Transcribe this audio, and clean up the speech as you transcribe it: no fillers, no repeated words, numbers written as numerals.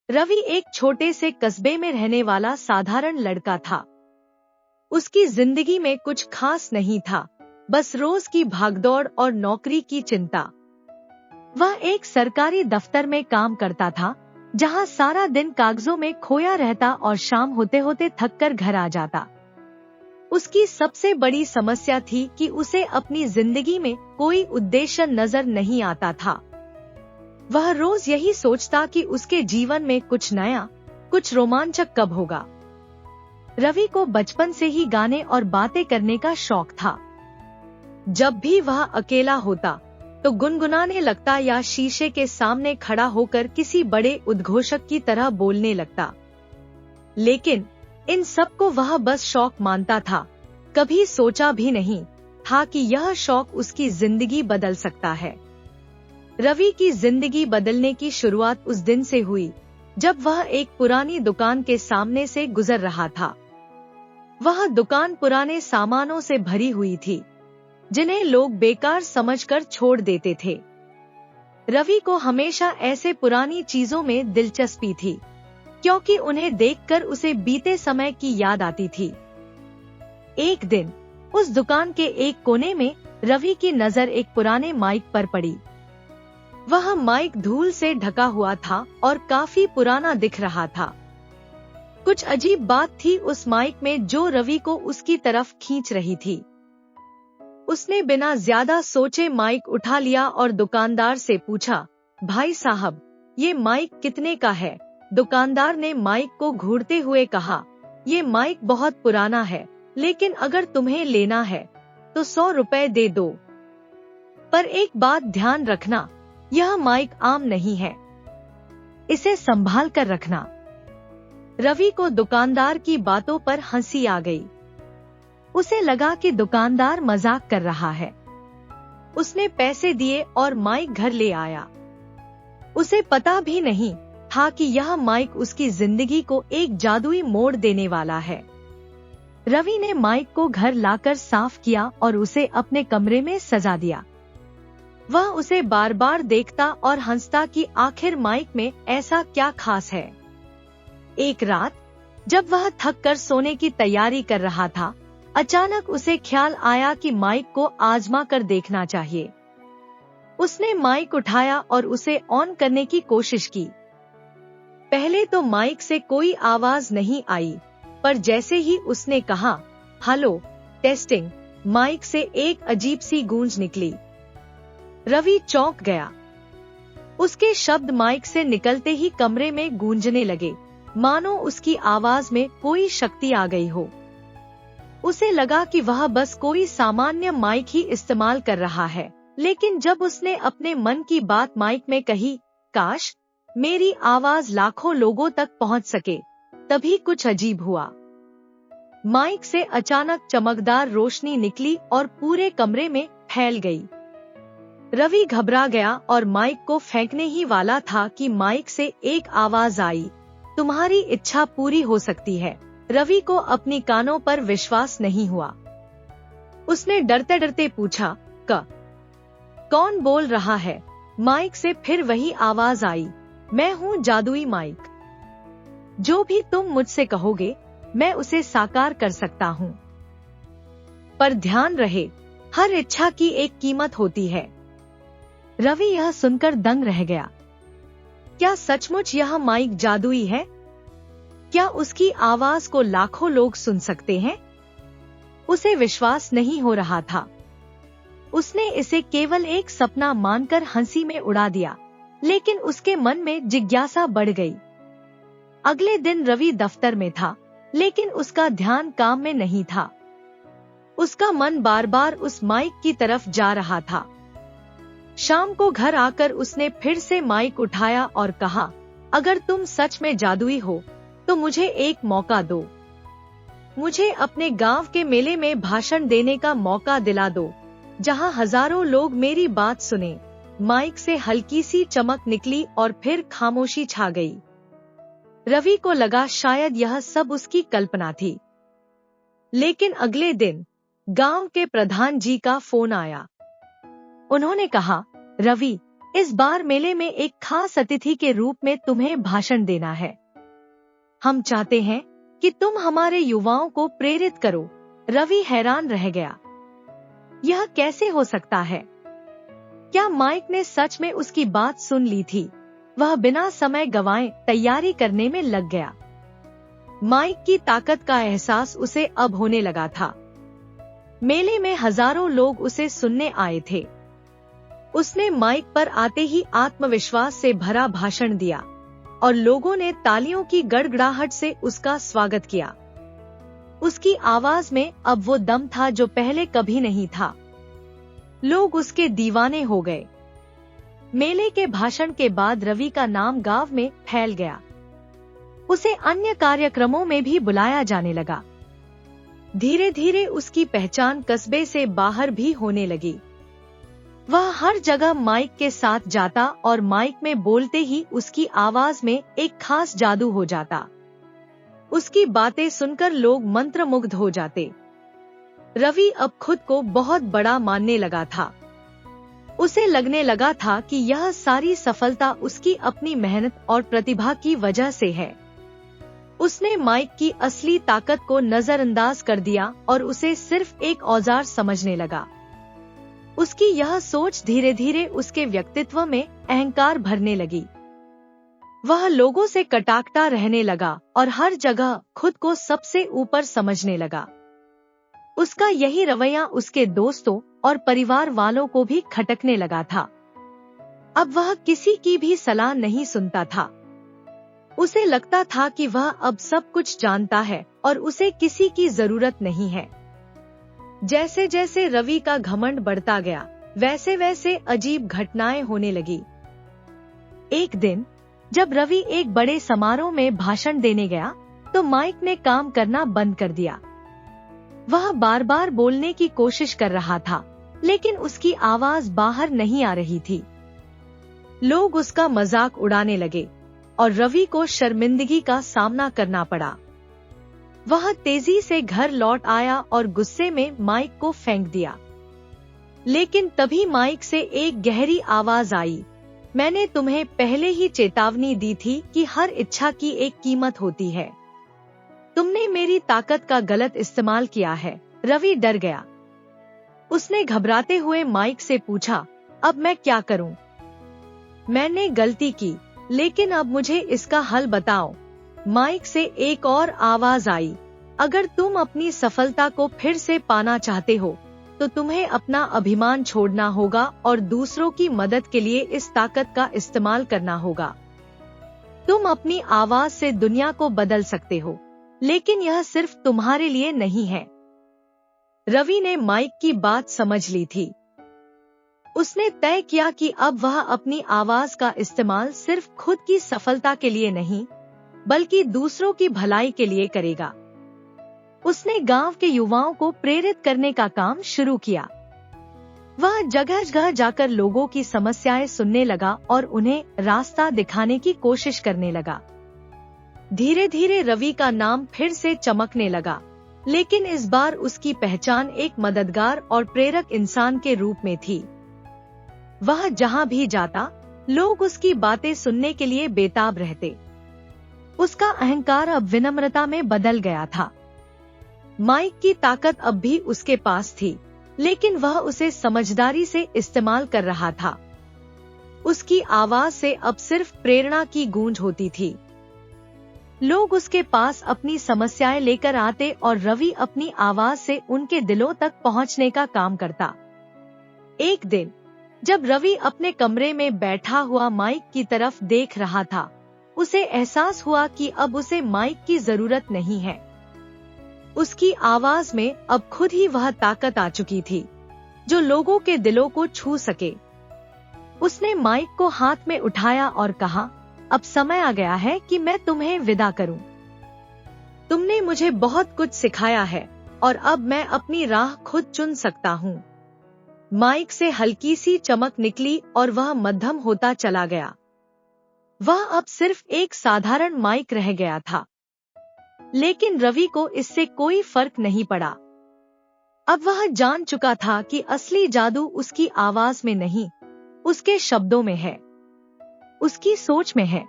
रवि एक छोटे से कस्बे में रहने वाला साधारण लड़का था। उसकी जिंदगी में कुछ खास नहीं था, बस रोज की भागदौड़ और नौकरी की चिंता। वह एक सरकारी दफ्तर में काम करता था, जहां सारा दिन कागजों में खोया रहता और शाम होते होते थककर घर आ जाता। उसकी सबसे बड़ी समस्या थी कि उसे अपनी जिंदगी में कोई उद्देश्य नजर नहीं आता था। वह रोज यही सोचता कि उसके जीवन में कुछ नया, कुछ रोमांचक कब होगा। रवि को बचपन से ही गाने और बातें करने का शौक था। जब भी वह अकेला होता तो गुनगुनाने लगता या शीशे के सामने खड़ा होकर किसी बड़े उद्घोषक की तरह बोलने लगता। लेकिन इन सब को वह बस शौक मानता था, कभी सोचा भी नहीं था कि यह शौक उसकी जिंदगी बदल सकता है। रवि की जिंदगी बदलने की शुरुआत उस दिन से हुई जब वह एक पुरानी दुकान के सामने से गुजर रहा था। वह दुकान पुराने सामानों से भरी हुई थी, जिन्हें लोग बेकार समझकर छोड़ देते थे। रवि को हमेशा ऐसे पुरानी चीजों में दिलचस्पी थी, क्योंकि उन्हें देखकर उसे बीते समय की याद आती थी। एक दिन उस दुकान के एक कोने में रवि की नजर एक पुराने माइक पर पड़ी। वह माइक धूल से ढका हुआ था और काफी पुराना दिख रहा था। कुछ अजीब बात थी उस माइक में जो रवि को उसकी तरफ खींच रही थी। उसने बिना ज्यादा सोचे माइक उठा लिया और दुकानदार से पूछा, भाई साहब, ये माइक कितने का है? दुकानदार ने माइक को घूरते हुए कहा, ये माइक बहुत पुराना है, लेकिन अगर तुम्हें लेना है तो 100 रुपए दे दो। पर एक बात ध्यान रखना, यह माइक आम नहीं है, इसे संभाल कर रखना। रवि को दुकानदार की बातों पर हंसी आ गई। उसे लगा कि दुकानदार मजाक कर रहा है। उसने पैसे दिए और माइक घर ले आया। उसे पता भी नहीं था कि यह माइक उसकी जिंदगी को एक जादुई मोड़ देने वाला है। रवि ने माइक को घर लाकर साफ किया और उसे अपने कमरे में सजा दिया। वह उसे बार बार देखता और हंसता कि आखिर माइक में ऐसा क्या खास है। एक रात जब वह थक कर सोने की तैयारी कर रहा था, अचानक उसे ख्याल आया कि माइक को आजमा कर देखना चाहिए। उसने माइक उठाया और उसे ऑन करने की कोशिश की। पहले तो माइक से कोई आवाज नहीं आई, पर जैसे ही उसने कहा, हेलो टेस्टिंग, माइक से एक अजीब सी गूंज निकली। रवि चौंक गया। उसके शब्द माइक से निकलते ही कमरे में गूंजने लगे, मानो उसकी आवाज में कोई शक्ति आ गई हो। उसे लगा कि वह बस कोई सामान्य माइक ही इस्तेमाल कर रहा है, लेकिन जब उसने अपने मन की बात माइक में कही, काश मेरी आवाज लाखों लोगों तक पहुंच सके, तभी कुछ अजीब हुआ। माइक से अचानक चमकदार रोशनी निकली और पूरे कमरे में फैल गई। रवि घबरा गया और माइक को फेंकने ही वाला था कि माइक से एक आवाज आई, तुम्हारी इच्छा पूरी हो सकती है। रवि को अपनी कानों पर विश्वास नहीं हुआ। उसने डरते डरते पूछा, कौन बोल रहा है? माइक से फिर वही आवाज आई, मैं हूँ जादुई माइक। जो भी तुम मुझसे कहोगे मैं उसे साकार कर सकता हूँ। पर ध्यान रहे, हर इच्छा की एक कीमत होती है। रवि यह सुनकर दंग रह गया। क्या सचमुच यह माइक जादुई है? क्या उसकी आवाज को लाखों लोग सुन सकते हैं? उसे विश्वास नहीं हो रहा था। उसने इसे केवल एक सपना मानकर हंसी में उड़ा दिया, लेकिन उसके मन में जिज्ञासा बढ़ गई। अगले दिन रवि दफ्तर में था, लेकिन उसका ध्यान काम में नहीं था। उसका मन बार बार उस माइक की तरफ जा रहा था। शाम को घर आकर उसने फिर से माइक उठाया और कहा, अगर तुम सच में जादुई हो तो मुझे एक मौका दो। मुझे अपने गांव के मेले में भाषण देने का मौका दिला दो, जहां हजारों लोग मेरी बात सुने। माइक से हल्की सी चमक निकली और फिर खामोशी छा गई। रवि को लगा शायद यह सब उसकी कल्पना थी। लेकिन अगले दिन गांव के प्रधान जी का फोन आया। उन्होंने कहा, रवि, इस बार मेले में एक खास अतिथि के रूप में तुम्हें भाषण देना है। हम चाहते हैं कि तुम हमारे युवाओं को प्रेरित करो। रवि हैरान रह गया। यह कैसे हो सकता है? क्या माइक ने सच में उसकी बात सुन ली थी? वह बिना समय गंवाए तैयारी करने में लग गया। माइक की ताकत का एहसास उसे अब होने लगा था। मेले में हजारों लोग उसे सुनने आए थे। उसने माइक पर आते ही आत्मविश्वास से भरा भाषण दिया और लोगों ने तालियों की गड़गड़ाहट से उसका स्वागत किया। उसकी आवाज में अब वो दम था जो पहले कभी नहीं था। लोग उसके दीवाने हो गए। मेले के भाषण के बाद रवि का नाम गांव में फैल गया। उसे अन्य कार्यक्रमों में भी बुलाया जाने लगा। धीरे धीरे उसकी पहचान कस्बे से बाहर भी होने लगी। वह हर जगह माइक के साथ जाता और माइक में बोलते ही उसकी आवाज में एक खास जादू हो जाता। उसकी बातें सुनकर लोग मंत्रमुग्ध हो जाते। रवि अब खुद को बहुत बड़ा मानने लगा था। उसे लगने लगा था कि यह सारी सफलता उसकी अपनी मेहनत और प्रतिभा की वजह से है। उसने माइक की असली ताकत को नजरअंदाज कर दिया और उसे सिर्फ एक औजार समझने लगा। उसकी यह सोच धीरे धीरे उसके व्यक्तित्व में अहंकार भरने लगी। वह लोगों से कटाक्षता रहने लगा और हर जगह खुद को सबसे ऊपर समझने लगा। उसका यही रवैया उसके दोस्तों और परिवार वालों को भी खटकने लगा था। अब वह किसी की भी सलाह नहीं सुनता था। उसे लगता था कि वह अब सब कुछ जानता है और उसे किसी की जरूरत नहीं है। जैसे जैसे रवि का घमंड बढ़ता गया, वैसे वैसे अजीब घटनाएं होने लगी। एक दिन जब रवि एक बड़े समारोह में भाषण देने गया, तो माइक ने काम करना बंद कर दिया। वह बार बार बोलने की कोशिश कर रहा था, लेकिन उसकी आवाज बाहर नहीं आ रही थी। लोग उसका मजाक उड़ाने लगे और रवि को शर्मिंदगी का सामना करना पड़ा। वह तेजी से घर लौट आया और गुस्से में माइक को फेंक दिया। लेकिन तभी माइक से एक गहरी आवाज आई, मैंने तुम्हें पहले ही चेतावनी दी थी कि हर इच्छा की एक कीमत होती है। तुमने मेरी ताकत का गलत इस्तेमाल किया है। रवि डर गया। उसने घबराते हुए माइक से पूछा, अब मैं क्या करूं? मैंने गलती की, लेकिन अब मुझे इसका हल बताओ। माइक से एक और आवाज आई, अगर तुम अपनी सफलता को फिर से पाना चाहते हो, तो तुम्हें अपना अभिमान छोड़ना होगा और दूसरों की मदद के लिए इस ताकत का इस्तेमाल करना होगा। तुम अपनी आवाज से दुनिया को बदल सकते हो, लेकिन यह सिर्फ तुम्हारे लिए नहीं है। रवि ने माइक की बात समझ ली थी। उसने तय किया कि अब वह अपनी आवाज का इस्तेमाल सिर्फ खुद की सफलता के लिए नहीं, बल्कि दूसरों की भलाई के लिए करेगा। उसने गांव के युवाओं को प्रेरित करने का काम शुरू किया। वह जगह जगह जाकर लोगों की समस्याएं सुनने लगा और उन्हें रास्ता दिखाने की कोशिश करने लगा। धीरे धीरे रवि का नाम फिर से चमकने लगा, लेकिन इस बार उसकी पहचान एक मददगार और प्रेरक इंसान के रूप में थी। वह जहां भी जाता, लोग उसकी बातें सुनने के लिए बेताब रहते। उसका अहंकार अब विनम्रता में बदल गया था। माइक की ताकत अब भी उसके पास थी, लेकिन वह उसे समझदारी से इस्तेमाल कर रहा था। उसकी आवाज से अब सिर्फ प्रेरणा की गूंज होती थी। लोग उसके पास अपनी समस्याएं लेकर आते और रवि अपनी आवाज से उनके दिलों तक पहुंचने का काम करता। एक दिन जब रवि अपने कमरे में बैठा हुआ माइक की तरफ देख रहा था, उसे एहसास हुआ कि अब उसे माइक की जरूरत नहीं है। उसकी आवाज में अब खुद ही वह ताकत आ चुकी थी जो लोगों के दिलों को छू सके। उसने माइक को हाथ में उठाया और कहा, अब समय आ गया है कि मैं तुम्हें विदा करूं। तुमने मुझे बहुत कुछ सिखाया है और अब मैं अपनी राह खुद चुन सकता हूं। माइक से हल्की सी चमक निकली और वह मध्यम होता चला गया। वह अब सिर्फ एक साधारण माइक रह गया था, लेकिन रवि को इससे कोई फर्क नहीं पड़ा। अब वह जान चुका था कि असली जादू उसकी आवाज में नहीं, उसके शब्दों में है, उसकी सोच में है,